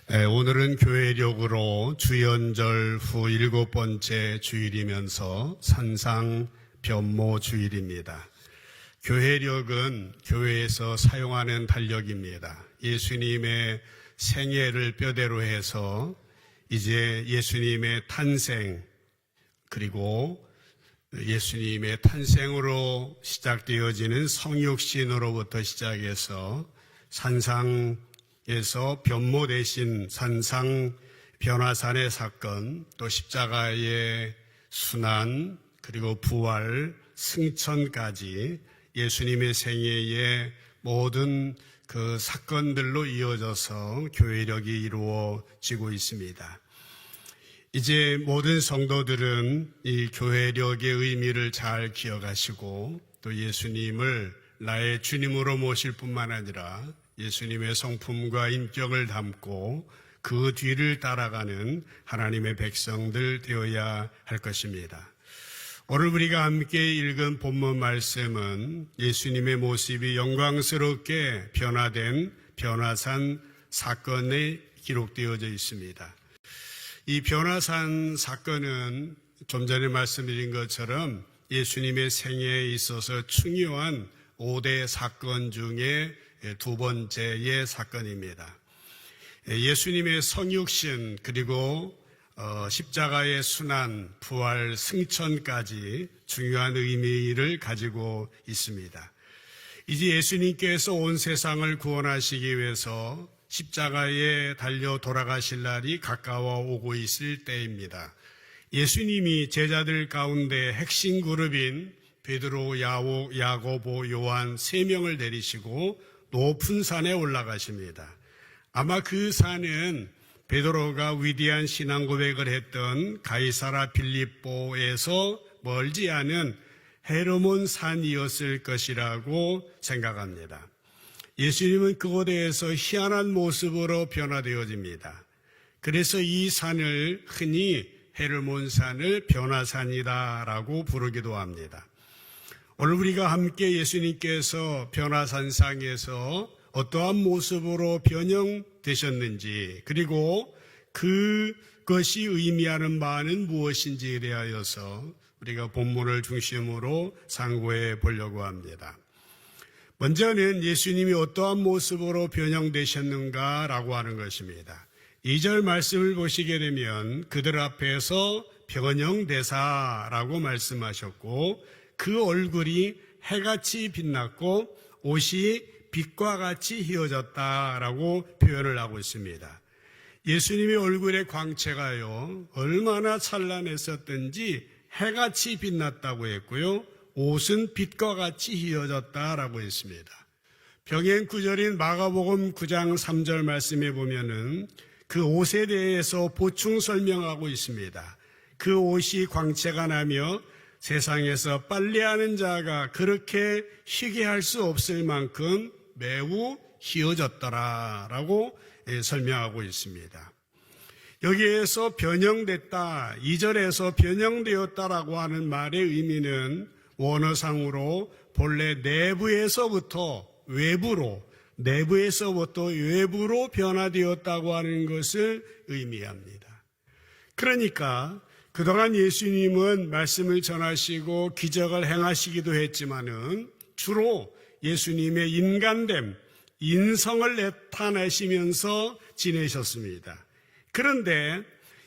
오늘은 교회력으로 주연절 후 7번째 주일이면서 산상 변모 주일입니다. 교회력은 교회에서 사용하는 달력입니다. 예수님의 생애를 뼈대로 해서 이제 예수님의 탄생 그리고 예수님의 탄생으로 시작되어지는 성육신으로부터 시작해서 산상에서 변모 대신 산상 변화산의 사건, 또 십자가의 순환, 그리고 부활, 승천까지 예수님의 생애의 모든 그 사건들로 이어져서 교회력이 이루어지고 있습니다. 이제 모든 성도들은 이 교회력의 의미를 잘 기억하시고 또 예수님을 나의 주님으로 모실 뿐만 아니라 예수님의 성품과 인격을 담고 그 뒤를 따라가는 하나님의 백성들 되어야 할 것입니다. 오늘 우리가 함께 읽은 본문 말씀은 예수님의 모습이 영광스럽게 변화된 변화산 사건에 기록되어져 있습니다. 이 변화산 사건은 좀 전에 말씀드린 것처럼 예수님의 생애에 있어서 중요한 5대 사건 중에 두 번째의 사건입니다. 예수님의 성육신 그리고 십자가의 순환, 부활, 승천까지 중요한 의미를 가지고 있습니다. 이제 예수님께서 온 세상을 구원하시기 위해서 십자가에 달려 돌아가실 날이 가까워 오고 있을 때입니다. 예수님이 제자들 가운데 핵심 그룹인 베드로, 야고보, 요한 3명을 내리시고 높은 산에 올라가십니다. 아마 그 산은 베드로가 위대한 신앙 고백을 했던 가이사라 빌립보에서 멀지 않은 헤르몬 산이었을 것이라고 생각합니다. 예수님은 그곳에서 희한한 모습으로 변화되어집니다. 그래서 이 산을 흔히 헤르몬 산을 변화산이다라고 부르기도 합니다. 오늘 우리가 함께 예수님께서 변화산상에서 어떠한 모습으로 변형되셨는지 그리고 그것이 의미하는 바는 무엇인지에 대하여서 우리가 본문을 중심으로 상고해 보려고 합니다. 먼저는 예수님이 어떠한 모습으로 변형되셨는가라고 하는 것입니다. 2절 말씀을 보시게 되면 그들 앞에서 변형되사라고 말씀하셨고 그 얼굴이 해같이 빛났고 옷이 빛과 같이 휘어졌다라고 표현을 하고 있습니다. 예수님의 얼굴의 광채가요 얼마나 찬란했었든지 해같이 빛났다고 했고요. 옷은 빛과 같이 휘어졌다라고 했습니다. 병행 구절인 마가복음 9장 3절 말씀에 보면은 그 옷에 대해서 보충 설명하고 있습니다. 그 옷이 광채가 나며 세상에서 빨래하는 자가 그렇게 희게 할 수 없을 만큼 매우 희어졌더라라고 설명하고 있습니다. 여기에서 변형됐다, 2절에서 변형되었다라고 하는 말의 의미는 원어상으로 본래 내부에서부터 외부로, 내부에서부터 외부로 변화되었다고 하는 것을 의미합니다. 그러니까 그동안 예수님은 말씀을 전하시고 기적을 행하시기도 했지만은 주로 예수님의 인간됨, 인성을 나타내시면서 지내셨습니다. 그런데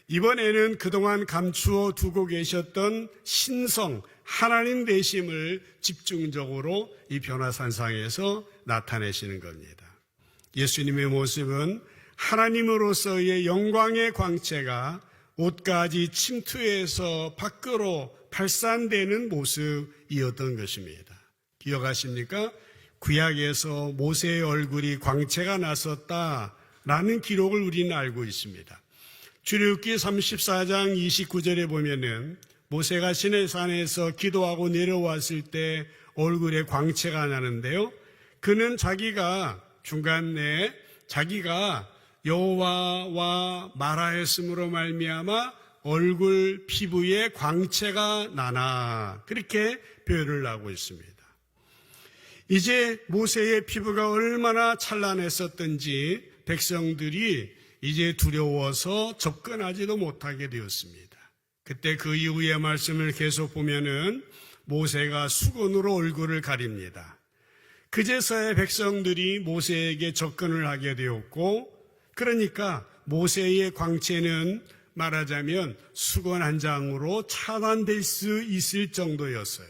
이번에는 그동안 감추어 두고 계셨던 신성, 하나님 되심을 집중적으로 이 변화산상에서 나타내시는 겁니다. 예수님의 모습은 하나님으로서의 영광의 광채가 옷까지 침투해서 밖으로 발산되는 모습이었던 것입니다. 기억하십니까? 구약에서 모세의 얼굴이 광채가 났었다라는 기록을 우리는 알고 있습니다. 출애굽기 34장 29절에 보면은 모세가 시내산에서 기도하고 내려왔을 때 얼굴에 광채가 나는데요. 그는 자기가 중간에 자기가 여호와와 말하였으므로 말미암아 얼굴 피부에 광채가 나나 그렇게 표현을 하고 있습니다. 이제 모세의 피부가 얼마나 찬란했었던지 백성들이 이제 두려워서 접근하지도 못하게 되었습니다. 그때 그 이후의 말씀을 계속 보면은 모세가 수건으로 얼굴을 가립니다. 그제서야 백성들이 모세에게 접근을 하게 되었고, 그러니까 모세의 광채는 말하자면 수건 한 장으로 차단될 수 있을 정도였어요.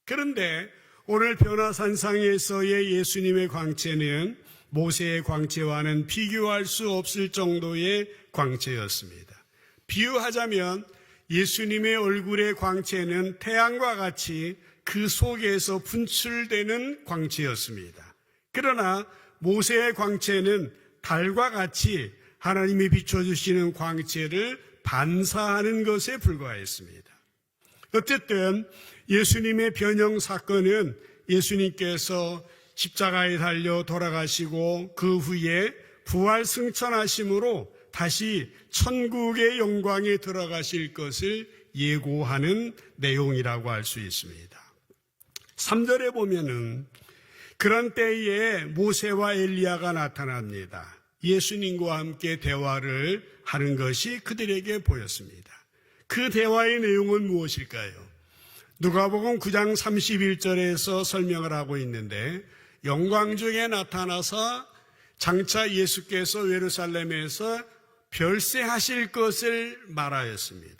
그런데 오늘 변화산상에서의 예수님의 광채는 모세의 광채와는 비교할 수 없을 정도의 광채였습니다. 비유하자면 예수님의 얼굴의 광채는 태양과 같이 그 속에서 분출되는 광채였습니다. 그러나 모세의 광채는 달과 같이 하나님이 비춰주시는 광채를 반사하는 것에 불과했습니다. 어쨌든 예수님의 변형 사건은 예수님께서 십자가에 달려 돌아가시고 그 후에 부활 승천하심으로 다시 천국의 영광에 들어가실 것을 예고하는 내용이라고 할 수 있습니다. 3절에 보면은 그런 때에 모세와 엘리야가 나타납니다. 예수님과 함께 대화를 하는 것이 그들에게 보였습니다. 그 대화의 내용은 무엇일까요? 누가복음 9장 31절에서 설명을 하고 있는데, 영광 중에 나타나서 장차 예수께서 예루살렘에서 별세하실 것을 말하였습니다.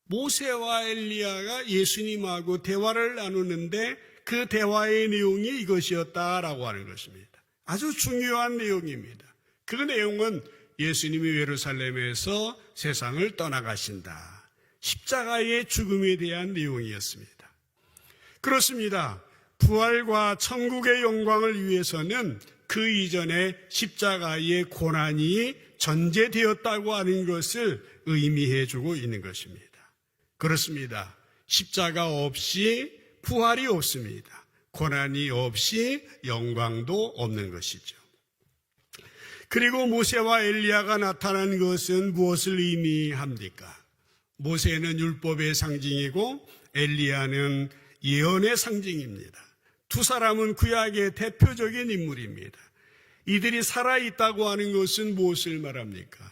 모세와 엘리야가 예수님하고 대화를 나누는데 그 대화의 내용이 이것이었다라고 하는 것입니다. 아주 중요한 내용입니다. 그 내용은 예수님이 예루살렘에서 세상을 떠나가신다, 십자가의 죽음에 대한 내용이었습니다. 그렇습니다. 부활과 천국의 영광을 위해서는 그 이전에 십자가의 고난이 전제되었다고 하는 것을 의미해 주고 있는 것입니다. 그렇습니다. 십자가 없이 부활이 없습니다. 고난이 없이 영광도 없는 것이죠. 그리고 모세와 엘리야가 나타난 것은 무엇을 의미합니까? 모세는 율법의 상징이고 엘리야는 예언의 상징입니다. 두 사람은 구약의 대표적인 인물입니다. 이들이 살아있다고 하는 것은 무엇을 말합니까?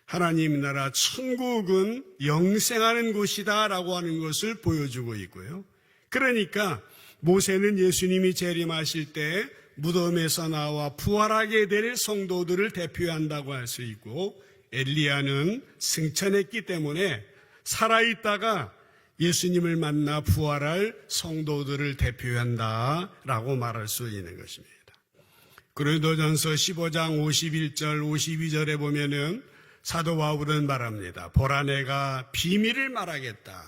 하나님 나라 천국은 영생하는 곳이다 라고 하는 것을 보여주고 있고요. 그러니까 모세는 예수님이 재림하실 때 무덤에서 나와 부활하게 될 성도들을 대표한다고 할 수 있고, 엘리야는 승천했기 때문에 살아있다가 예수님을 만나 부활할 성도들을 대표한다라고 말할 수 있는 것입니다. 고린도전서 15장 51절 52절에 보면은 사도 바울은 말합니다. 보라 내가 비밀을 말하겠다.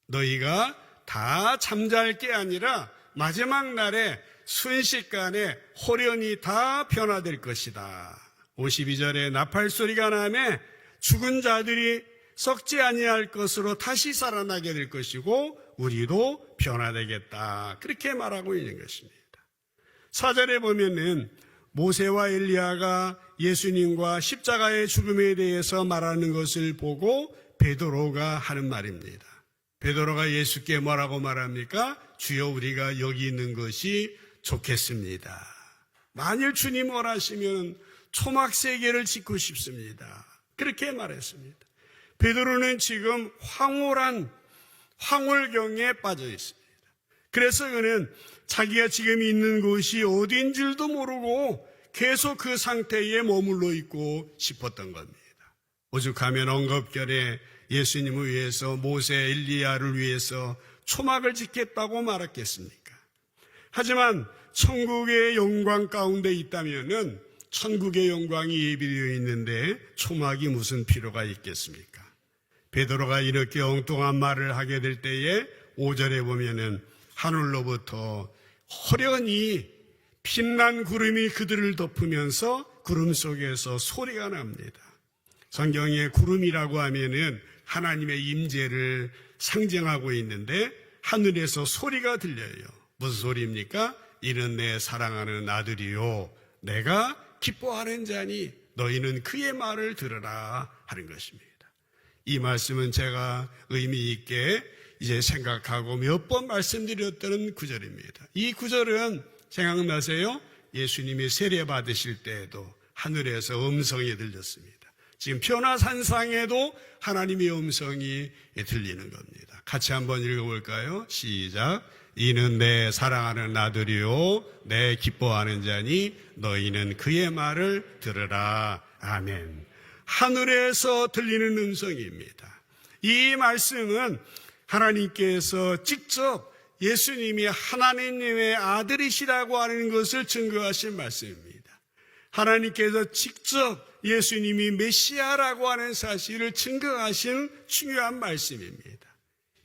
너희가 다 잠잘 게 아니라 마지막 날에 순식간에 호련히 다 변화될 것이다. 52절에 나팔소리가 나매 죽은 자들이 썩지 아니할 것으로 다시 살아나게 될 것이고 우리도 변화되겠다. 그렇게 말하고 있는 것입니다. 4절에 보면은 모세와 엘리야가 예수님과 십자가의 죽음에 대해서 말하는 것을 보고 베드로가 하는 말입니다. 베드로가 예수께 뭐라고 말합니까? 주여 우리가 여기 있는 것이 좋겠습니다. 만일 주님 원하시면 초막세계를 짓고 싶습니다. 그렇게 말했습니다. 베드로는 지금 황홀한 황홀경에 빠져 있습니다. 그래서 그는 자기가 지금 있는 곳이 어디인 줄도 모르고 계속 그 상태에 머물러 있고 싶었던 겁니다. 오죽하면 언급결에 예수님을 위해서 모세 엘리야를 위해서 초막을 짓겠다고 말했겠습니까? 하지만 천국의 영광 가운데 있다면은 천국의 영광이 예비되어 있는데 초막이 무슨 필요가 있겠습니까? 베드로가 이렇게 엉뚱한 말을 하게 될 때에 5절에 보면은 하늘로부터 호련히 빛난 구름이 그들을 덮으면서 구름 속에서 소리가 납니다. 성경에 구름이라고 하면은 하나님의 임재를 상징하고 있는데 하늘에서 소리가 들려요. 무슨 소리입니까? 이는 내 사랑하는 아들이요 내가 기뻐하는 자니 너희는 그의 말을 들으라 하는 것입니다. 이 말씀은 제가 의미 있게 이제 생각하고 몇 번 말씀드렸던 구절입니다. 이 구절은 생각나세요? 예수님이 세례 받으실 때에도 하늘에서 음성이 들렸습니다. 지금 변화산상에도 하나님의 음성이 들리는 겁니다. 같이 한번 읽어볼까요? 시작. 이는 내 사랑하는 아들이요 내 기뻐하는 자니 너희는 그의 말을 들으라. 아멘. 하늘에서 들리는 음성입니다. 이 말씀은 하나님께서 직접 예수님이 하나님의 아들이시라고 하는 것을 증거하신 말씀입니다. 하나님께서 직접 예수님이 메시아라고 하는 사실을 증거하신 중요한 말씀입니다.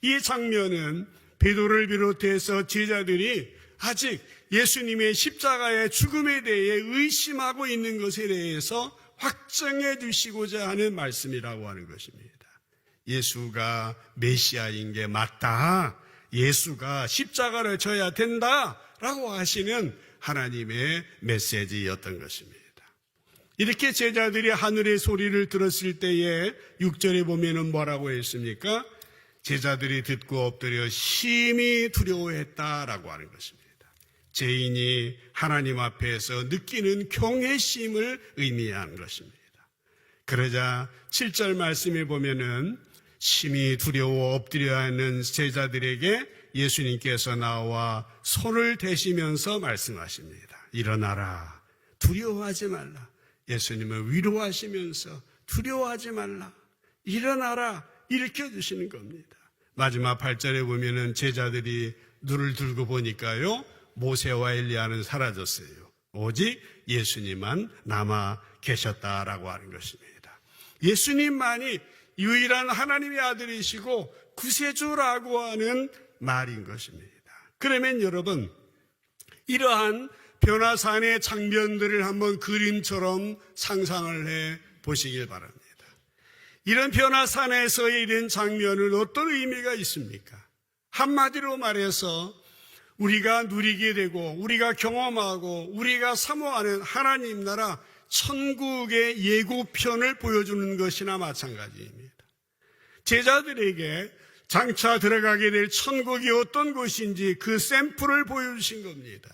이 장면은 베드로를 비롯해서 제자들이 아직 예수님의 십자가의 죽음에 대해 의심하고 있는 것에 대해서 확정해 주시고자 하는 말씀이라고 하는 것입니다. 예수가 메시아인 게 맞다. 예수가 십자가를 져야 된다라고 하시는 하나님의 메시지였던 것입니다. 이렇게 제자들이 하늘의 소리를 들었을 때에 6절에 보면은 뭐라고 했습니까? 제자들이 듣고 엎드려 심히 두려워했다라고 하는 것입니다. 죄인이 하나님 앞에서 느끼는 경외심을 의미하는 것입니다. 그러자 7절 말씀에 보면은 심히 두려워 엎드려 하는 제자들에게 예수님께서 나와 손을 대시면서 말씀하십니다. 일어나라. 두려워하지 말라. 예수님을 위로하시면서 두려워하지 말라. 일어나라. 일으켜 주시는 겁니다. 마지막 8절에 보면은 제자들이 눈을 들고 보니까요. 모세와 엘리야는 사라졌어요. 오직 예수님만 남아 계셨다라고 하는 것입니다. 예수님만이 유일한 하나님의 아들이시고 구세주라고 하는 말인 것입니다. 그러면 여러분, 이러한 변화산의 장면들을 한번 그림처럼 상상을 해 보시길 바랍니다. 이런 변화산에서의 이런 장면은 어떤 의미가 있습니까? 한마디로 말해서 우리가 누리게 되고 우리가 경험하고 우리가 사모하는 하나님 나라 천국의 예고편을 보여주는 것이나 마찬가지입니다. 제자들에게 장차 들어가게 될 천국이 어떤 곳인지 그 샘플을 보여주신 겁니다.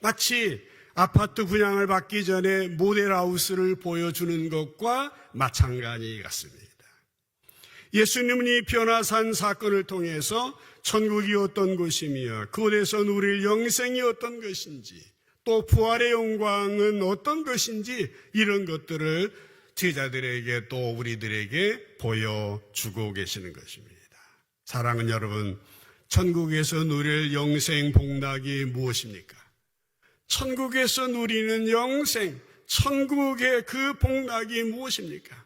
마치 아파트 분양을 받기 전에 모델하우스를 보여주는 것과 마찬가지 같습니다. 예수님은 이 변화산 사건을 통해서 천국이 어떤 곳이며 그곳에서 누릴 영생이 어떤 것인지 또 부활의 영광은 어떤 것인지 이런 것들을 제자들에게 또 우리들에게 보여주고 계시는 것입니다. 사랑하는 여러분, 천국에서 누릴 영생 복락이 무엇입니까? 천국에서 누리는 영생, 천국의 그 복락이 무엇입니까?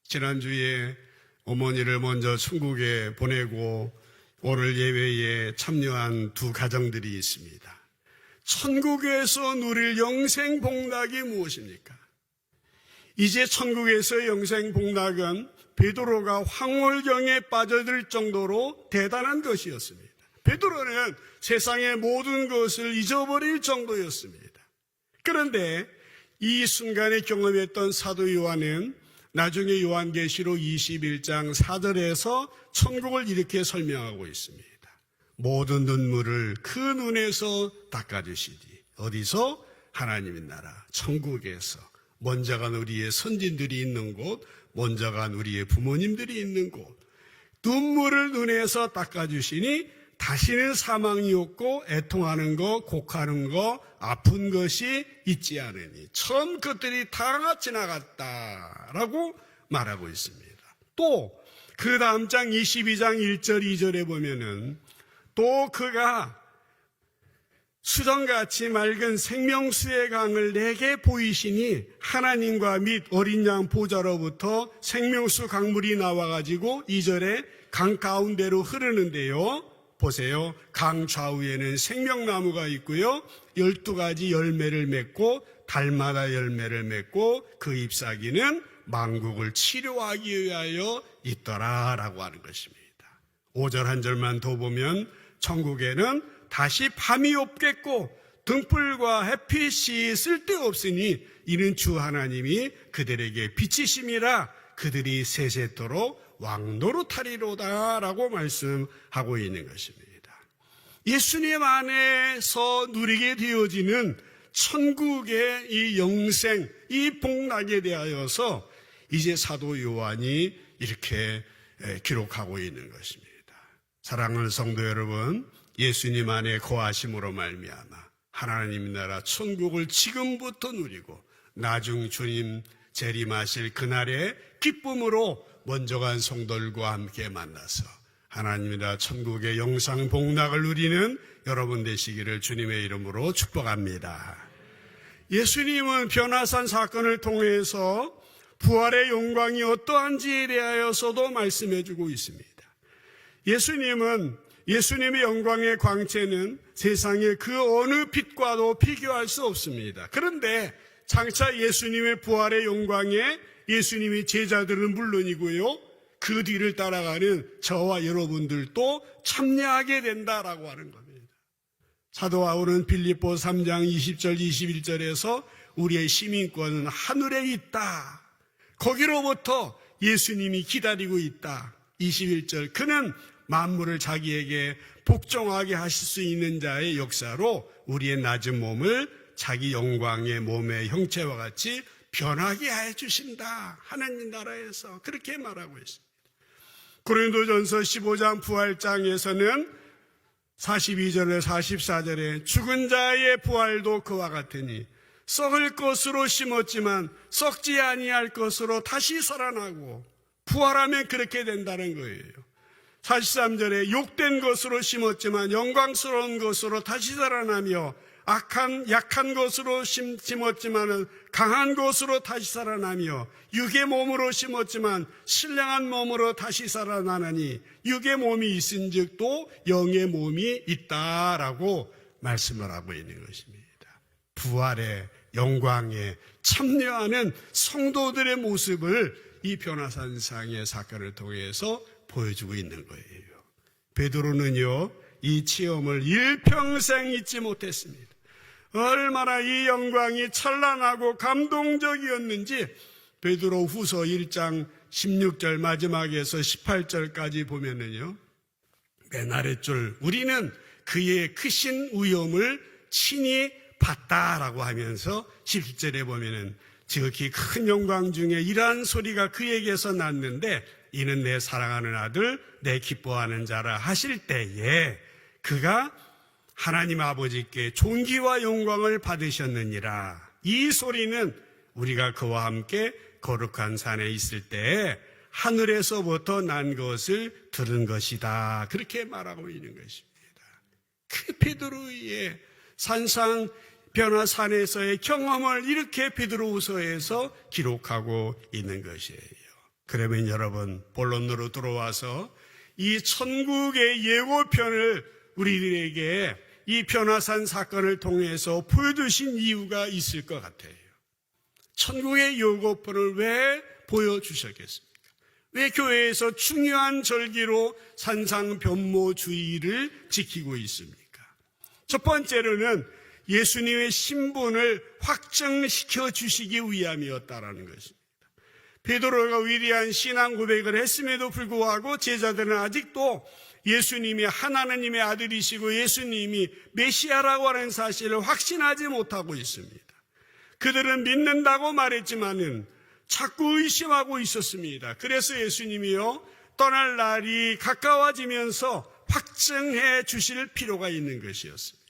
지난주에 어머니를 먼저 천국에 보내고 오늘 예배에 참여한 두 가정들이 있습니다. 천국에서 누릴 영생 복락이 무엇입니까? 이제 천국에서 영생 복락은 베드로가 황홀경에 빠져들 정도로 대단한 것이었습니다. 베드로는 세상의 모든 것을 잊어버릴 정도였습니다. 그런데 이 순간에 경험했던 사도 요한은 나중에 요한계시록 21장 4절에서 천국을 이렇게 설명하고 있습니다. 모든 눈물을 그 눈에서 닦아주시니 어디서? 하나님의 나라 천국에서 먼저 간 우리의 선진들이 있는 곳, 먼저 간 우리의 부모님들이 있는 곳, 눈물을 눈에서 닦아주시니 다시는 사망이 없고 애통하는 거, 곡하는 거, 아픈 것이 있지 않으니 처음 것들이 다 지나갔다라고 말하고 있습니다. 또 그 다음 장 22장 1절 2절에 보면은 또 그가 수정같이 맑은 생명수의 강을 내게 보이시니 하나님과 및 어린 양 보좌로부터 생명수 강물이 나와가지고 2절에 강 가운데로 흐르는데요. 보세요. 강 좌우에는 생명나무가 있고요. 12가지 열매를 맺고 달마다 열매를 맺고 그 잎사귀는 만국을 치료하기 위하여 있더라라고 하는 것입니다. 5절 한 절만 더 보면 천국에는 다시 밤이 없겠고 등불과 햇빛이 쓸데없으니 이는 주 하나님이 그들에게 빛이심이라 그들이 세세토록 왕노릇하리로다 라고 말씀하고 있는 것입니다. 예수님 안에서 누리게 되어지는 천국의 이 영생, 이 복락에 대하여서 이제 사도 요한이 이렇게 기록하고 있는 것입니다. 사랑하는 성도 여러분, 예수님 안에 거하심으로 말미암아 하나님 나라 천국을 지금부터 누리고 나중 주님 재림하실 그날의 기쁨으로 먼저 간 성도들과 함께 만나서 하나님 나라 천국의 영상 복락을 누리는 여러분 되시기를 주님의 이름으로 축복합니다. 예수님은 변화산 사건을 통해서 부활의 영광이 어떠한지에 대하여서도 말씀해주고 있습니다. 예수님의 영광의 광채는 세상의 그 어느 빛과도 비교할 수 없습니다. 그런데 장차 예수님의 부활의 영광에 예수님의 제자들은 물론이고요, 그 뒤를 따라가는 저와 여러분들도 참여하게 된다라고 하는 겁니다. 사도 바울은 빌립보 3장 20절 21절에서 우리의 시민권은 하늘에 있다, 거기로부터 예수님이 기다리고 있다. 21절, 그는 만물을 자기에게 복종하게 하실 수 있는 자의 역사로 우리의 낮은 몸을 자기 영광의 몸의 형체와 같이 변하게 해 주신다. 하나님 나라에서 그렇게 말하고 있습니다. 고린도전서 15장 부활장에서는 42절에 44절에 죽은 자의 부활도 그와 같으니 썩을 것으로 심었지만 썩지 아니할 것으로 다시 살아나고, 부활하면 그렇게 된다는 거예요. 43절에 욕된 것으로 심었지만 영광스러운 것으로 다시 살아나며 약한 것으로 심었지만 강한 것으로 다시 살아나며 육의 몸으로 심었지만 신령한 몸으로 다시 살아나느니 육의 몸이 있은즉 또 영의 몸이 있다라고 말씀을 하고 있는 것입니다. 부활의 영광에 참여하는 성도들의 모습을 이 변화산상의 사건을 통해서 보여주고 있는 거예요. 베드로는요, 이 체험을 일평생 잊지 못했습니다. 얼마나 이 영광이 찬란하고 감동적이었는지 베드로 후서 1장 16절 마지막에서 18절까지 보면은요, 맨 아랫줄 우리는 그의 크신 위엄을 친히 봤다라고 하면서 17절에 보면은 지극히 큰 영광 중에 이러한 소리가 그에게서 났는데 이는 내 사랑하는 아들 내 기뻐하는 자라 하실 때에 그가 하나님 아버지께 존귀와 영광을 받으셨느니라. 이 소리는 우리가 그와 함께 거룩한 산에 있을 때에 하늘에서부터 난 것을 들은 것이다. 그렇게 말하고 있는 것입니다. 그 베드로의 산상 변화산에서의 경험을 이렇게 베드로후서에서 기록하고 있는 것이에요. 그러면 여러분, 본론으로 들어와서 이 천국의 예고편을 우리들에게 이 변화산 사건을 통해서 보여주신 이유가 있을 것 같아요. 천국의 예고편을 왜 보여주셨겠습니까? 왜 교회에서 중요한 절기로 산상 변모주의를 지키고 있습니까? 첫 번째로는 예수님의 신분을 확정시켜 주시기 위함이었다라는 것입니다. 베드로가 위대한 신앙 고백을 했음에도 불구하고 제자들은 아직도 예수님이 하나님의 아들이시고 예수님이 메시아라고 하는 사실을 확신하지 못하고 있습니다. 그들은 믿는다고 말했지만은 자꾸 의심하고 있었습니다. 그래서 예수님이요, 떠날 날이 가까워지면서 확증해 주실 필요가 있는 것이었습니다.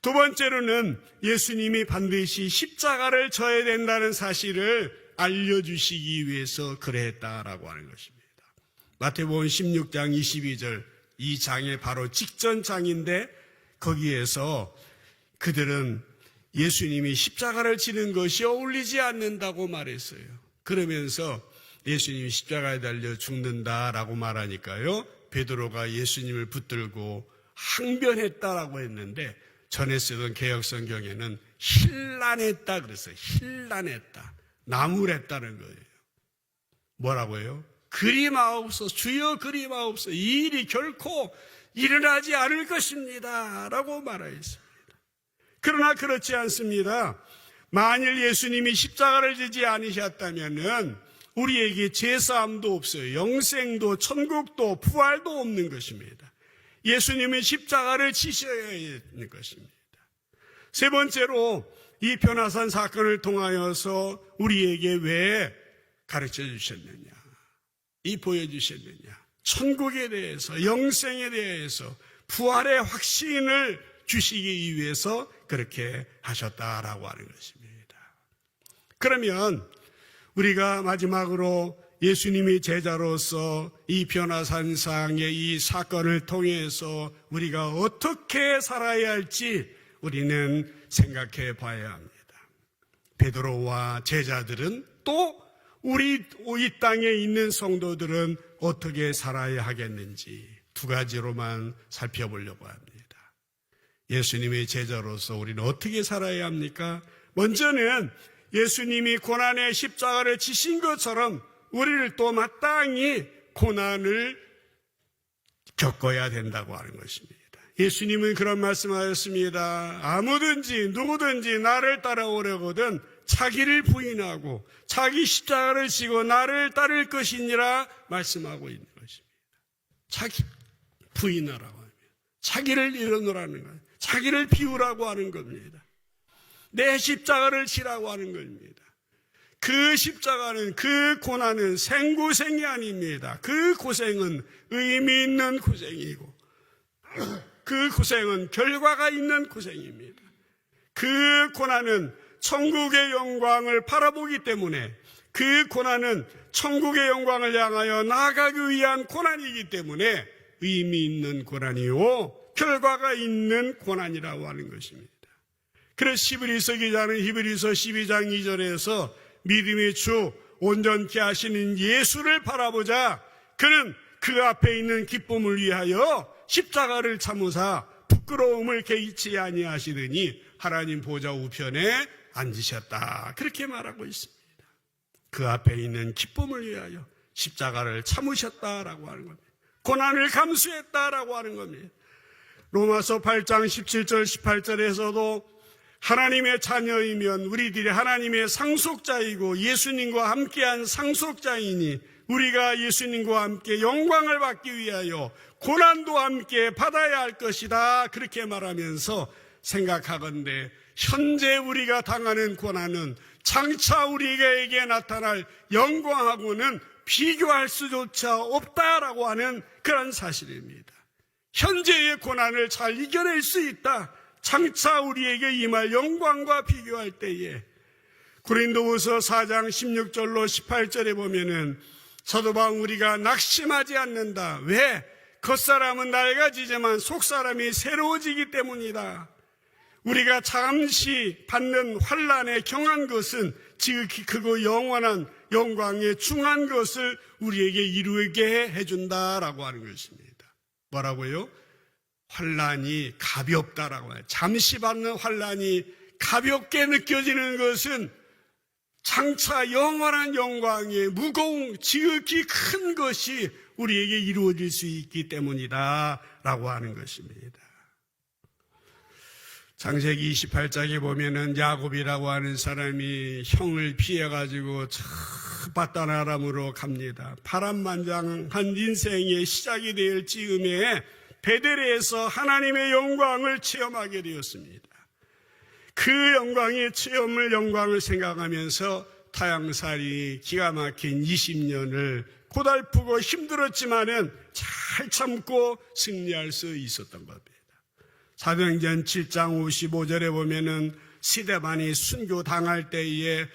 두 번째로는 예수님이 반드시 십자가를 져야 된다는 사실을 알려주시기 위해서 그랬다라고 하는 것입니다. 마태복음 16장 22절, 이 장의 바로 직전 장인데 거기에서 그들은 예수님이 십자가를 지는 것이 어울리지 않는다고 말했어요. 그러면서 예수님이 십자가에 달려 죽는다라고 말하니까요, 베드로가 예수님을 붙들고 항변했다라고 했는데 전에 쓰던 개역성경에는 힐난했다 그랬어요. 힐난했다. 나무랬다는 거예요. 뭐라고요? 그리마옵소서, 주여 그리마옵소서, 이 일이 결코 일어나지 않을 것입니다 라고 말하였습니다. 그러나 그렇지 않습니다. 만일 예수님이 십자가를 지지 않으셨다면 우리에게 제사함도 없어요. 영생도 천국도 부활도 없는 것입니다. 예수님은 십자가를 지셔야 하는 것입니다. 세 번째로 이 변화산 사건을 통하여서 우리에게 왜 가르쳐 주셨느냐? 이 보여주셨느냐? 천국에 대해서, 영생에 대해서 부활의 확신을 주시기 위해서 그렇게 하셨다라고 하는 것입니다. 그러면 우리가 마지막으로 예수님이 제자로서 이 변화산상의 이 사건을 통해서 우리가 어떻게 살아야 할지 우리는 생각해 봐야 합니다. 베드로와 제자들은 또 우리 이 땅에 있는 성도들은 어떻게 살아야 하겠는지 두 가지로만 살펴보려고 합니다. 예수님의 제자로서 우리는 어떻게 살아야 합니까? 먼저는 예수님이 고난의 십자가를 지신 것처럼 우리를 또 마땅히 고난을 겪어야 된다고 하는 것입니다. 예수님은 그런 말씀하셨습니다. 아무든지 누구든지 나를 따라오려거든 자기를 부인하고 자기 십자가를 지고 나를 따를 것이니라 말씀하고 있는 것입니다. 자기 부인하라고 합니다. 자기를 내려놓으라는 거예요. 자기를 비우라고 하는 겁니다. 내 십자가를 지라고 하는 겁니다. 그 십자가는, 그 고난은 생고생이 아닙니다. 그 고생은 의미 있는 고생이고 그 고생은 결과가 있는 고생입니다. 그 고난은 천국의 영광을 바라보기 때문에, 그 고난은 천국의 영광을 향하여 나아가기 위한 고난이기 때문에 의미 있는 고난이요 결과가 있는 고난이라고 하는 것입니다. 그래서 히브리서 기자는 히브리서 12장 2절에서 믿음의 주 온전케 하시는 예수를 바라보자. 그는 그 앞에 있는 기쁨을 위하여 십자가를 참으사 부끄러움을 개의치 아니하시더니 하나님 보좌 우편에 앉으셨다. 그렇게 말하고 있습니다. 그 앞에 있는 기쁨을 위하여 십자가를 참으셨다라고 하는 겁니다. 고난을 감수했다라고 하는 겁니다. 로마서 8장 17절 18절에서도 하나님의 자녀이면 우리들이 하나님의 상속자이고 예수님과 함께한 상속자이니 우리가 예수님과 함께 영광을 받기 위하여 고난도 함께 받아야 할 것이다. 그렇게 말하면서 생각하건대 현재 우리가 당하는 고난은 장차 우리에게 나타날 영광하고는 비교할 수조차 없다라고 하는 그런 사실입니다. 현재의 고난을 잘 이겨낼 수 있다. 장차 우리에게 임할 영광과 비교할 때에 고린도후서 4장 16절로 18절에 보면은 사도바울 우리가 낙심하지 않는다. 왜? 겉사람은 낡아지지만 속사람이 새로워지기 때문이다. 우리가 잠시 받는 환난에 경한 것은 지극히 크고 영원한 영광에 중한 것을 우리에게 이루게 해준다라고 하는 것입니다. 뭐라고요? 환난이 가볍다라고 해요. 잠시 받는 환난이 가볍게 느껴지는 것은 장차 영원한 영광의 무거운 지극히 큰 것이 우리에게 이루어질 수 있기 때문이다 라고 하는 것입니다. 창세기 28장에 보면은 야곱이라고 하는 사람이 형을 피해가지고 저 바다나람으로 갑니다. 파란만장한 인생의 시작이 될 즈음에 베델에서 하나님의 영광을 체험하게 되었습니다. 그 영광의 영광을 생각하면서 타향살이 기가 막힌 20년을 고달프고 힘들었지만은 잘 참고 승리할 수 있었던 겁니다. 사도행전 7장 55절에 보면은 스데반이 순교 당할 때에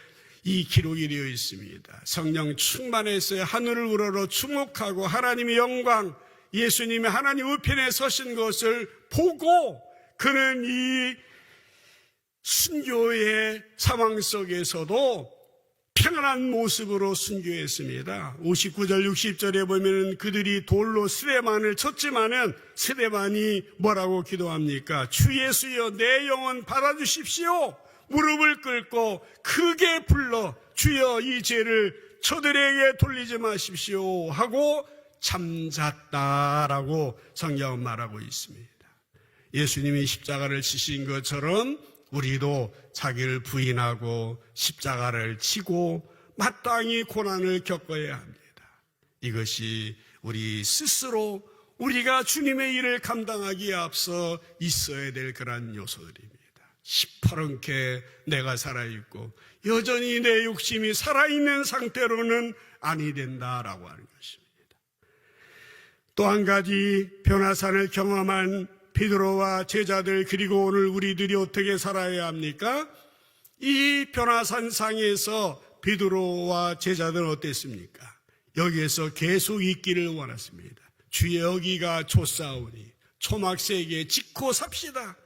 이 기록이 되어 있습니다. 성령 충만해서 하늘을 우러러 주목하고 하나님의 영광, 예수님이 하나님 우편에 서신 것을 보고 그는 이 순교의 상황 속에서도 평안한 모습으로 순교했습니다. 59절 60절에 보면 그들이 돌로 스데반을 쳤지만은 스데반이 뭐라고 기도합니까? 주 예수여 내 영혼 받아주십시오. 무릎을 꿇고 크게 불러 주여 이 죄를 저들에게 돌리지 마십시오 하고 잠잤다라고 성경은 말하고 있습니다. 예수님이 십자가를 지신 것처럼 우리도 자기를 부인하고 십자가를 지고 마땅히 고난을 겪어야 합니다. 이것이 우리 스스로 우리가 주님의 일을 감당하기에 앞서 있어야 될 그런 요소들입니다. 시퍼렇게 내가 살아있고 여전히 내 욕심이 살아있는 상태로는 아니 된다라고 하는 것입니다. 또 한 가지 변화산을 경험한 베드로와 제자들, 그리고 오늘 우리들이 어떻게 살아야 합니까? 이 변화산상에서 베드로와 제자들은 어땠습니까? 여기에서 계속 있기를 원했습니다. 주의 여기가 좋사오니 초막세기에 짓고 삽시다.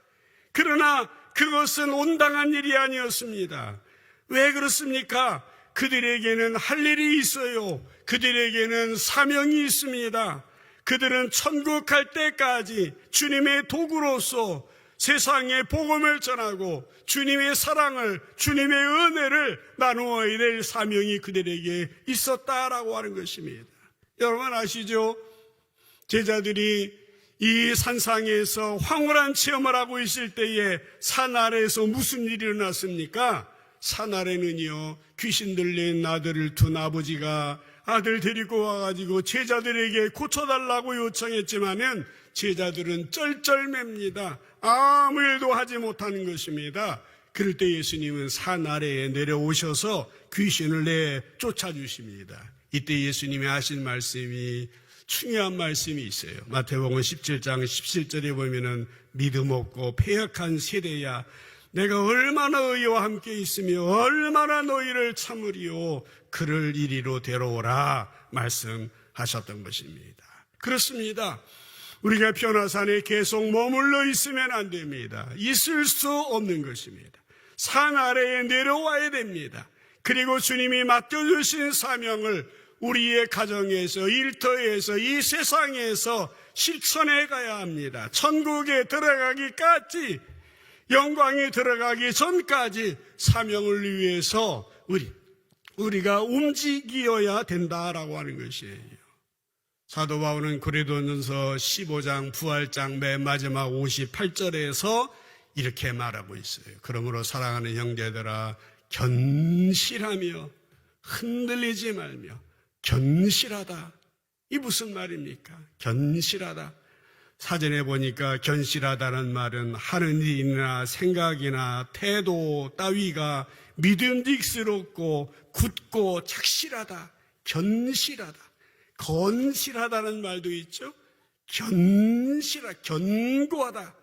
그러나 그것은 온당한 일이 아니었습니다. 왜 그렇습니까? 그들에게는 할 일이 있어요. 그들에게는 사명이 있습니다. 그들은 천국 갈 때까지 주님의 도구로서 세상에 복음을 전하고 주님의 사랑을, 주님의 은혜를 나누어야 될 사명이 그들에게 있었다라고 하는 것입니다. 여러분 아시죠? 제자들이 이 산상에서 황홀한 체험을 하고 있을 때에 산 아래에서 무슨 일이 일어났습니까? 산 아래는요, 귀신 들린 아들을 둔 아버지가 아들 데리고 와가지고 제자들에게 고쳐달라고 요청했지만은 제자들은 쩔쩔맵니다. 아무 일도 하지 못하는 것입니다. 그럴 때 예수님은 산 아래에 내려오셔서 귀신을 내쫓아주십니다. 이때 예수님이 하신 말씀이 중요한 말씀이 있어요. 마태복음 17장 17절에 보면은 믿음 없고 패역한 세대야, 내가 얼마나 너희와 함께 있으며 얼마나 너희를 참으리요, 그를 이리로 데려오라 말씀하셨던 것입니다. 그렇습니다. 우리가 변화산에 계속 머물러 있으면 안 됩니다. 있을 수 없는 것입니다. 산 아래에 내려와야 됩니다. 그리고 주님이 맡겨주신 사명을 우리의 가정에서, 일터에서, 이 세상에서 실천해 가야 합니다. 천국에 들어가기까지, 영광에 들어가기 전까지 사명을 위해서 우리가 움직여야 된다라고 하는 것이에요. 사도 바울은 고린도전서 15장 부활장 맨 마지막 58절에서 이렇게 말하고 있어요. 그러므로 사랑하는 형제들아, 견실하며 흔들리지 말며. 견실하다, 이 무슨 말입니까? 견실하다. 사전에 보니까 견실하다는 말은 하는 일이나 생각이나 태도 따위가 믿음직스럽고 굳고 착실하다, 견실하다. 건실하다는 말도 있죠. 견고하다,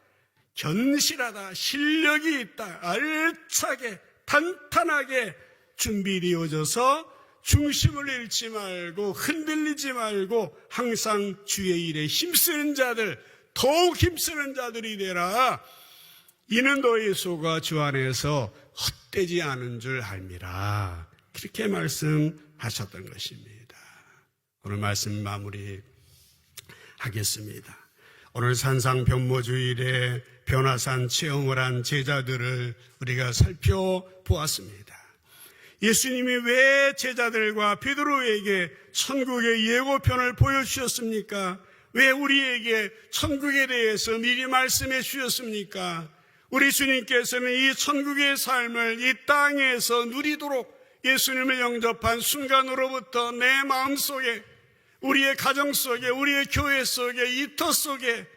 견실하다, 실력이 있다, 알차게 탄탄하게 준비되어져서 중심을 잃지 말고 흔들리지 말고 항상 주의 일에 힘쓰는 자들, 더욱 힘쓰는 자들이 되라. 이는 너희 소가 주 안에서 헛되지 않은 줄 알미라. 그렇게 말씀하셨던 것입니다. 오늘 말씀 마무리하겠습니다. 오늘 산상 변모주일에 변화산 체험을 한 제자들을 우리가 살펴보았습니다. 예수님이 왜 제자들과 베드로에게 천국의 예고편을 보여주셨습니까? 왜 우리에게 천국에 대해서 미리 말씀해 주셨습니까? 우리 주님께서는 이 천국의 삶을 이 땅에서 누리도록 예수님을 영접한 순간으로부터 내 마음속에, 우리의 가정 속에, 우리의 교회 속에, 이터 속에,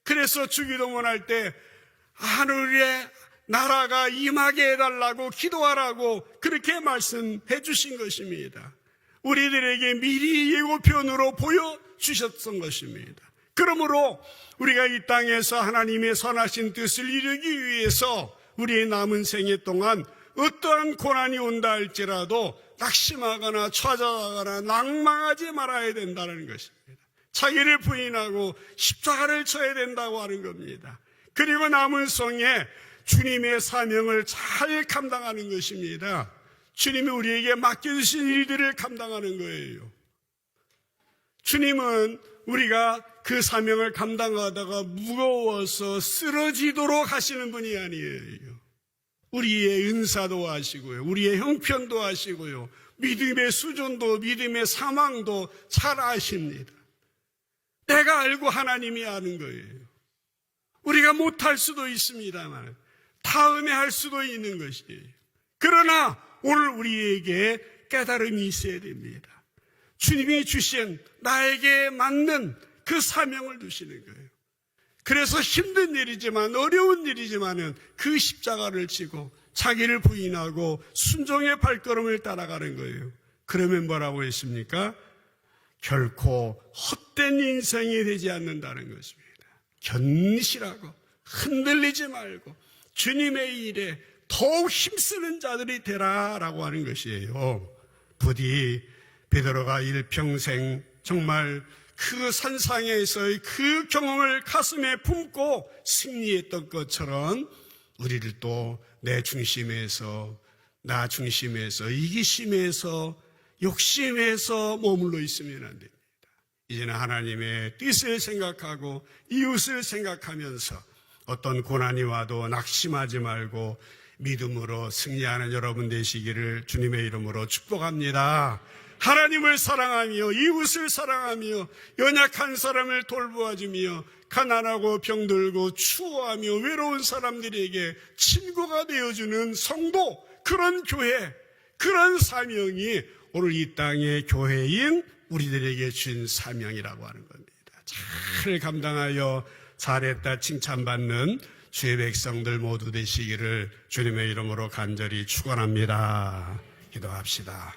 그래서 주기도문할 때 하늘의 나라가 임하게 해달라고 기도하라고 그렇게 말씀해 주신 것입니다. 우리들에게 미리 예고편으로 보여주셨던 것입니다. 그러므로 우리가 이 땅에서 하나님의 선하신 뜻을 이루기 위해서 우리의 남은 생애 동안 어떠한 고난이 온다 할지라도 낙심하거나 좌절하거나 낭망하지 말아야 된다는 것입니다. 자기를 부인하고 십자가를 져야 된다고 하는 겁니다. 그리고 남은 생에 주님의 사명을 잘 감당하는 것입니다. 주님이 우리에게 맡겨주신 일들을 감당하는 거예요. 주님은 우리가 그 사명을 감당하다가 무거워서 쓰러지도록 하시는 분이 아니에요. 우리의 은사도 하시고요, 우리의 형편도 하시고요, 믿음의 수준도, 믿음의 상황도 잘 아십니다. 내가 알고 하나님이 아는 거예요. 우리가 못할 수도 있습니다만 다음에 할 수도 있는 것이에요. 그러나 오늘 우리에게 깨달음이 있어야 됩니다. 주님이 주신 나에게 맞는 그 사명을 두시는 거예요. 그래서 힘든 일이지만 어려운 일이지만은 그 십자가를 지고 자기를 부인하고 순종의 발걸음을 따라가는 거예요. 그러면 뭐라고 했습니까? 결코 헛된 인생이 되지 않는다는 것입니다. 견실하고 흔들리지 말고 주님의 일에 더욱 힘쓰는 자들이 되라라고 하는 것이에요. 부디 베드로가 일평생 정말 그 산상에서의 그 경험을 가슴에 품고 승리했던 것처럼 우리를 또 내 중심에서, 나 중심에서, 이기심에서, 욕심에서 머물러 있으면 안 됩니다. 이제는 하나님의 뜻을 생각하고 이웃을 생각하면서 어떤 고난이 와도 낙심하지 말고 믿음으로 승리하는 여러분 되시기를 주님의 이름으로 축복합니다. 하나님을 사랑하며 이웃을 사랑하며 연약한 사람을 돌보아주며 가난하고 병들고 추워하며 외로운 사람들에게 친구가 되어주는 성도, 그런 교회, 그런 사명이 오늘 이 땅의 교회인 우리들에게 준 사명이라고 하는 겁니다. 잘 감당하여 잘했다 칭찬받는 주의 백성들 모두 되시기를 주님의 이름으로 간절히 축원합니다. 기도합시다.